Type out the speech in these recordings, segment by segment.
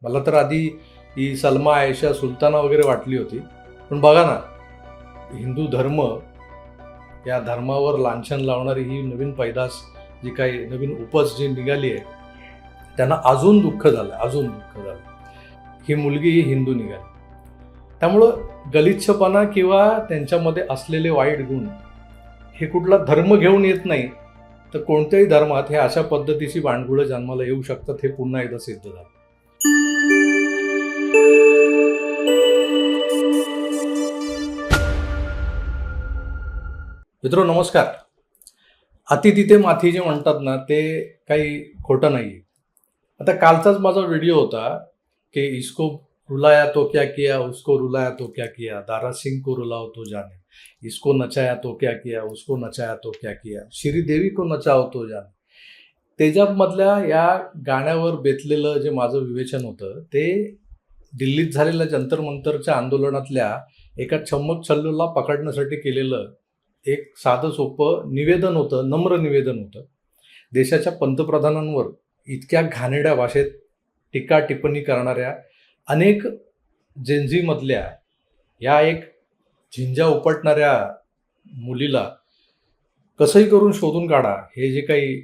मला तर आधी ही सलमा आयशा सुलताना वगैरे वाटली होती, पण बघा ना, हिंदू धर्म या धर्मावर लांछन लावणारी ही नवीन पैदास जी काही नवीन उपज जी निघाली आहे, त्यांना अजून दुःख झालं, अजून दुःख झालं. ही मुलगी ही हिंदू निघाली. त्यामुळं गलिच्छपणा किंवा त्यांच्यामध्ये असलेले वाईट गुण हे कुठला धर्म घेऊन येत नाही, तर कोणत्याही धर्मात हे अशा पद्धतीची बाणगुळं जन्माला येऊ शकतात, हे पुन्हा एकदा सिद्ध झालं. मित्रो नमस्कार. अति तिथे माथी जे म्हणतात ना, ते काही खोटं नाही. आता कालचाच माझा व्हिडिओ होता की इसको रुलाया तो क्या किया, उसको रुलाया तो क्या किया, दारा सिंह को रुलाओ तो जाने, इसको नचाया तो क्या किया, उसको नचाया तो क्या किया, श्रीदेवी को नचाओ तो जाने. तेजाबमधल्या या गाण्यावर बेतलेलं जे माझं विवेचन होतं, ते दिल्लीत झालेल्या जंतर मंतरच्या आंदोलनातल्या एका छम्मक छल्लूला पकडण्यासाठी केलेलं एक साधं सोपं निवेदन होतं, नम्र निवेदन होतं. देशाच्या पंतप्रधानांवर इतक्या घाणेरड्या भाषेत टीका टिप्पणी करणाऱ्या अनेक जेनझीमधल्या या एक झिंजा उपटणाऱ्या मुलीला कसंही करून शोधून काढा, हे जे काही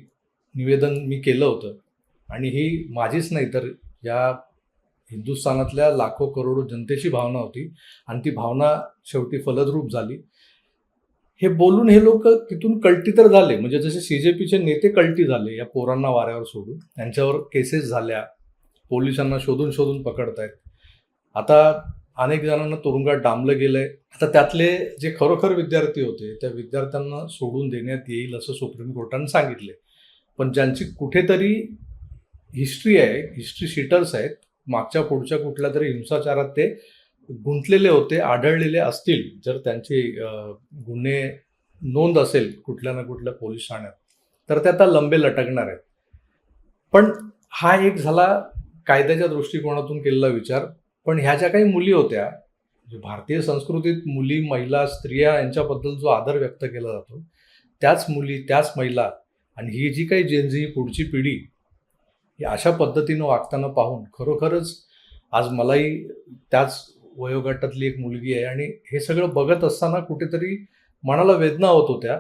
निवेदन मी केलं होतं, आणि ही माझीच नाही तर या हिंदुस्थानातल्या लाखो करोडो जनतेची भावना होती, आणि ती भावना शेवटी फलद्रूप झाली. हे बोलून हे लोक तिथून कल्टी तर झाले, म्हणजे जसे CJPचे नेते कल्टी झाले या पोरांना वाऱ्यावर सोडून, त्यांच्यावर केसेस झाल्या, पोलिसांना शोधून शोधून पकडतायत. आता अनेक जणांना तुरुंगात डांबलं गेलंय. आता त्यातले जे खरोखर विद्यार्थी होते त्या विद्यार्थ्यांना सोडून देण्यात येईल असं सुप्रीम कोर्टाने सांगितले. पण ज्यांची कुठेतरी हिस्ट्री आहे, हिस्ट्री शीटर्स आहेत, मागच्या पुढच्या कुठल्या तरी हिंसाचारात ते गुंतलेले होते, आढळलेले असतील, जर त्यांची गुन्हे नोंद असेल कुठल्या ना कुठल्या पोलीस ठाण्यात, तर ते आता लंबे लटकणार आहेत. पण हा एक झाला कायद्याच्या दृष्टिकोनातून केलेला विचार. पण ह्या ज्या काही मुली होत्या, भारतीय संस्कृतीत मुली, महिला, स्त्रिया यांच्याबद्दल जो आदर व्यक्त केला जातो, त्याच मुली, त्याच महिला, आणि ही जी काही जेनझी पुढची पिढी ही अशा पद्धतीनं वागताना पाहून खरोखरच आज मलाही त्याच वयोगटातली एक मुलगी आहे, आणि हे सगळं बघत असताना कुठेतरी मनाला वेदना होत होत्या.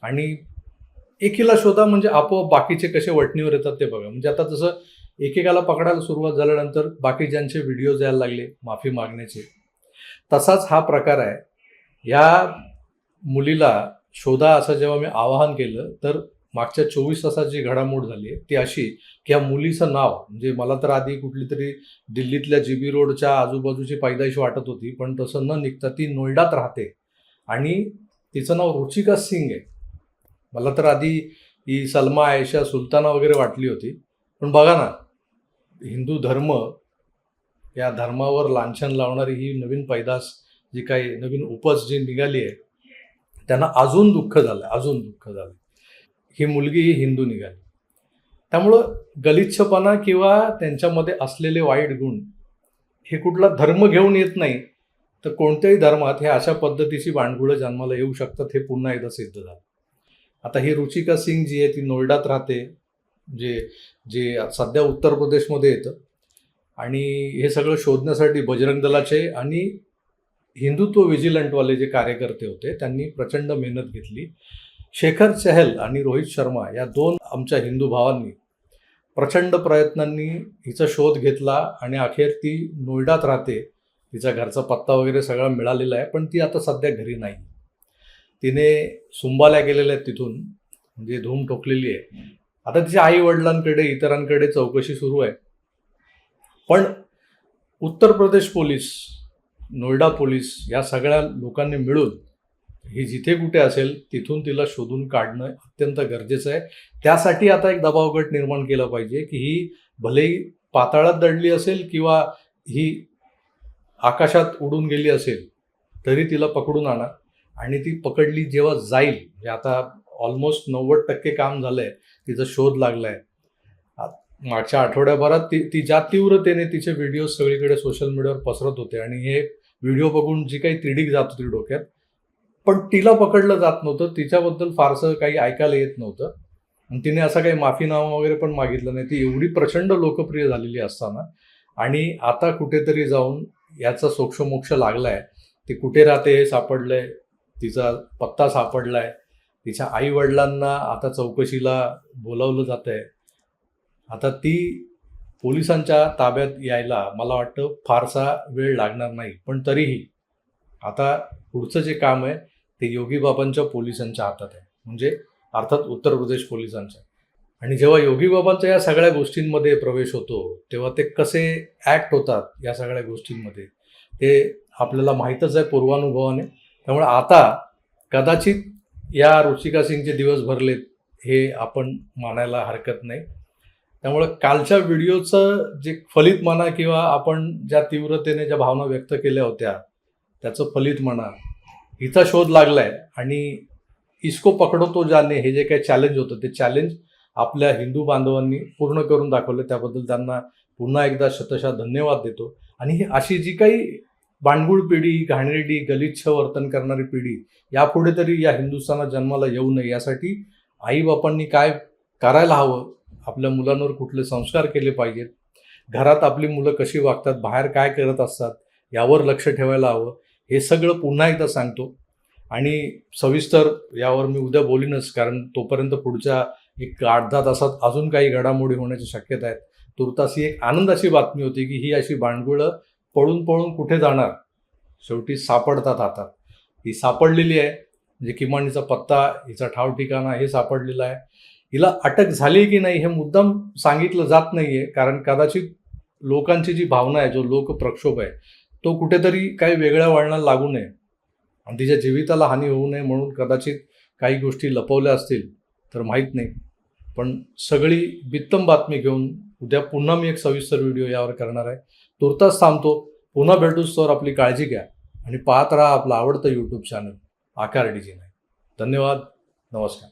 आणि एकीला शोधा म्हणजे आपोआप बाकीचे कसे वटणीवर येतात ते बघा. म्हणजे आता जसं एकेकाला पकडायला सुरुवात झाल्यानंतर बाकी ज्यांचे व्हिडिओज यायला लागले माफी मागण्याचे, तसाच हा प्रकार आहे. या मुलीला शोधा असं जेव्हा मी आवाहन केलं, तर मागच्या 24 तासात जी घडामोड झाली आहे ती अशी की या मुलीचं नाव, म्हणजे मला तर आधी कुठली तरी दिल्लीतल्या GB रोडच्या आजूबाजूची पैदाइश वाटत होती, पण तसं न निघता ती नोएडात राहते आणि तिचं नाव रुचिका सिंग आहे. मला तर आधी ही सलमा आयशा सुलताना वगैरे वाटली होती, पण बघा ना, हिंदू धर्म या धर्मावर लांछन लावणारी ही नवीन पैदास जी काही नवीन उपज जी निघाली आहे, त्यांना अजून दुःख झालं, अजून दुःख झालं. ही मुलगी ही हिंदू निघाली. त्यामुळं गलिच्छपणा किंवा त्यांच्यामध्ये असलेले वाईट गुण हे कुठला धर्म घेऊन येत नाही, तर कोणत्याही धर्मात हे अशा पद्धतीची बाणगुळं जन्माला येऊ शकतात, हे पुन्हा एकदा सिद्ध झालं. आता ही रुचिका सिंग जी आहे ती नोएडात राहते, जे जे सध्या उत्तर प्रदेशमध्ये येतं, आणि हे सगळं शोधण्यासाठी बजरंग दलाचे आणि हिंदुत्व व्हिजिलंटवाले जे कार्यकर्ते होते त्यांनी प्रचंड मेहनत घेतली. शेखर चहल आणि रोहित शर्मा या दोन आमच्या हिंदू भावांनी प्रचंड प्रयत्नांनी हिचा शोध घेतला, आणि अखेर ती नोएडात राहते. तिचा घरचा पत्ता वगैरे सगळा मिळालेला आहे, पण ती आता सध्या घरी नाही. तिने सुंबाल्या गेलेल्या आहेत तिथून, म्हणजे धूम ठोकलेली आहे. आता तिच्या आई वडिलांकडे, इतरांकडे चौकशी सुरू आहे. पण उत्तर प्रदेश पोलीस, नोएडा पोलीस या सगळ्या लोकांनी मिळून ही जिथे कुठे असेल तिथून तिला शोधून काढणं अत्यंत गरजेचं आहे. त्यासाठी आता एक दबाव गट निर्माण केला पाहिजे की ही भलेही पाताळात दडली असेल किंवा ही आकाशात उडून गेली असेल, तरी तिला पकडून आणा. आणि ती पकडली जेव्हा जाईल, म्हणजे आता ऑलमोस्ट 90% काम झालंय, तिचा शोध लागलाय. मागच्या आठवड्याभरात ती ज्या तीव्रतेने तिचे व्हिडिओ सगळीकडे सोशल मीडियावर पसरत होते, आणि हे व्हिडिओ बघून जी काही तिडीक जात होती डोक्यात, पण तिला पकडलं जात नव्हतं, तिच्याबद्दल फारसं काही ऐकायला येत नव्हतं. आणि तिने असं काही माफीनामा वगैरे पण मागितलं नाही. ती एवढी प्रचंड लोकप्रिय झालेली असताना आणि आता कुठेतरी जाऊन याचा सोक्षमोक्ष लागलाय. ती कुठे राहते हे सापडलंय, तिचा पत्ता सापडलाय, तिच्या आई वडिलांना आता चौकशीला बोलावलं जात आहे. आता ती पोलिसांच्या ताब्यात यायला मला वाटतं फारसा वेळ लागणार नाही. पण तरीही आता पुढचं जे काम आहे ते योगी बाबांच्या पोलिसांच्या हातात आहे, म्हणजे अर्थात उत्तर प्रदेश पोलिसांच्या. आणि जेव्हा योगी बाबांच्या या सगळ्या गोष्टींमध्ये प्रवेश होतो तेव्हा ते कसे ॲक्ट होतात या सगळ्या गोष्टींमध्ये ते आपल्याला माहीतच आहे पूर्वानुभवाने. त्यामुळे आता कदाचित या रुचिका सिंगचे दिवस भरलेत हे आपण मानायला हरकत नाही. त्यामुळं कालच्या व्हिडिओचं जे फलित म्हणा किंवा आपण ज्या तीव्रतेने ज्या भावना व्यक्त केल्या होत्या त्याचं फलित म्हणा, हिचा शोध लागलाय. आणि इसको पकडो तो जाने हे जे काही चॅलेंज होतं ते चॅलेंज आपल्या हिंदू बांधवांनी पूर्ण करून दाखवलं. त्याबद्दल त्यांना पुन्हा एकदा शतशः धन्यवाद देतो. आणि ही अशी जी काही बांडगुळ पिढी, घाणेरडी, गलिच्छ वर्तन करणारी पिढी यापुढे तरी या हिंदुस्थानात जन्माला येऊ नये यासाठी आईबापांनी काय करायला हवं, आपल्या मुलांवर कुठले संस्कार केले पाहिजेत, घरात आपली मुलं कशी वागतात, बाहेर काय करत असतात यावर लक्ष ठेवायला हवं, हे सगळं पुन्हा एकदा सांगतो. आणि सविस्तर यावर मी उद्या बोलीनच, कारण तोपर्यंत पुढच्या 1-8-10 तासात अजून काही घडामोडी होण्याची शक्यता आहेत. तुर्तास ही एक आनंदाची बातमी होती की ही अशी बांडगुळं पळून पळून कुठे जाणार, शेवटी सापडतात हातात. ही सापडलेली आहे, म्हणजे किमान हिचा पत्ता, हिचा ठाव ठिकाणा हे सापडलेलं आहे. हिला अटक झाली की नाही हे मुद्दाम सांगितलं जात नाहीये, कारण कदाचित लोकांची जी भावना आहे, जो लोकप्रक्षोभ आहे तो कुठेतरी काही वेगळ्या वळणाला लागू नये आणि तिच्या जीविताला हानी होऊ नये म्हणून कदाचित काही गोष्टी लपवल्या असतील, तर माहीत नाही. पण सगळी बित्तम बातमी घेऊन उद्या पुन्हा मी एक सविस्तर व्हिडिओ यावर करणार आहे. तुर्तास थांबतो. पुन्हा भेटूच, तर आपली काळजी घ्या आणि पाहत राहा आपलं आवडतं यूट्यूब चॅनल आकार DG9. धन्यवाद. नमस्कार.